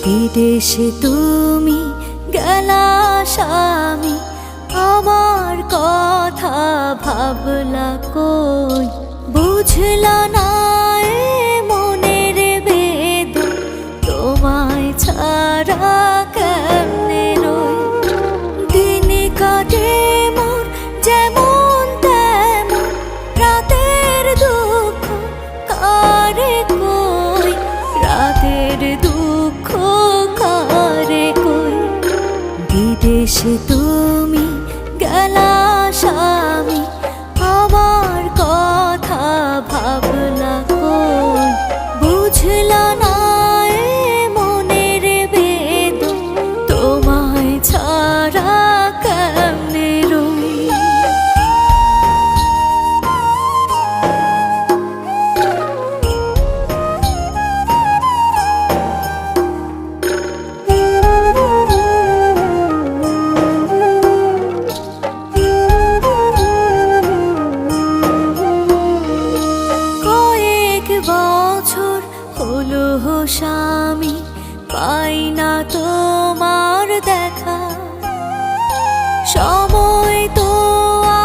বিদেশে তুমি গেলা স্বামী, আমার কথা ভাবলা কই? বুঝলা না এ মনের বেদন, তোমায় ছাড়া কেমনে রই? দিন কাটে মোর যেমন তেমন, রাতের দুঃখ কারে কই? রাতের দুঃখ কারে কই? বিদেশে তুমি গেলা স্বামী, আমার কথা ভাবলা কই? বুঝলা না এ মনের বেদন, তোমায় ছাড়া কেমনে রই? বছর হলো স্বামী, পাই না তোমার দেখা। সময় তো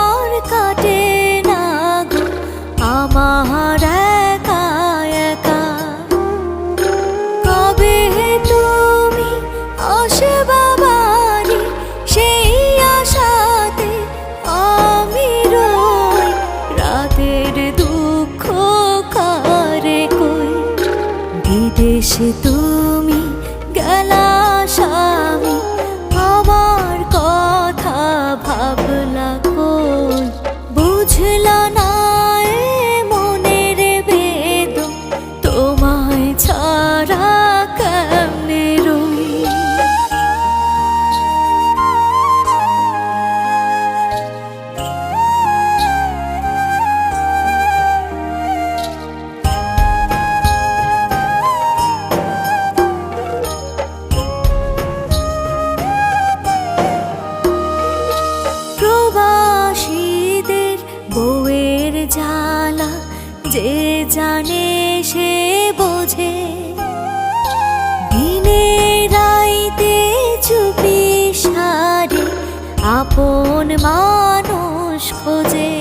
আর কাটে না গো আমার একা একা। কবে তুমি আসবা বাড়ি, সেই আশাতে আমি রই। রাতের দুঃখ কারে কই? বিদেশে তুমি গেলা স্বামী, আমার কথা ভাবলা কই? বুঝলা না এ মনের বেদন, তোমায় ছাড়া কেমনে রই? প্রবাসীদের বউয়ের জ্বালা যে জানে সে বোঝে। দিনে রাইতে চুপি সারে আপন মানুষ খোঁজে।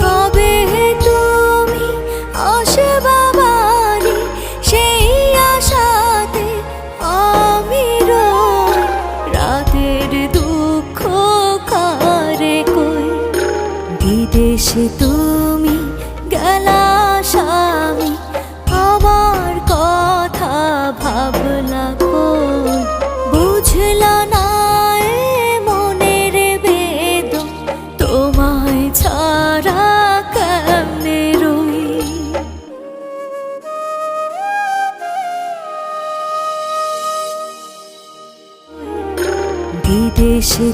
কবে তুমি আসবা বাড়ি, সেই আশাতে আমি রই। রাতের দুঃখ কারে কই? বিদেশে তুমি গেলা স্বামী, আমার কথা ভাবলা কই? বুঝলা না এ মনের বেদন, তোমায় ছাড়া কেমনে রই? বিদেশে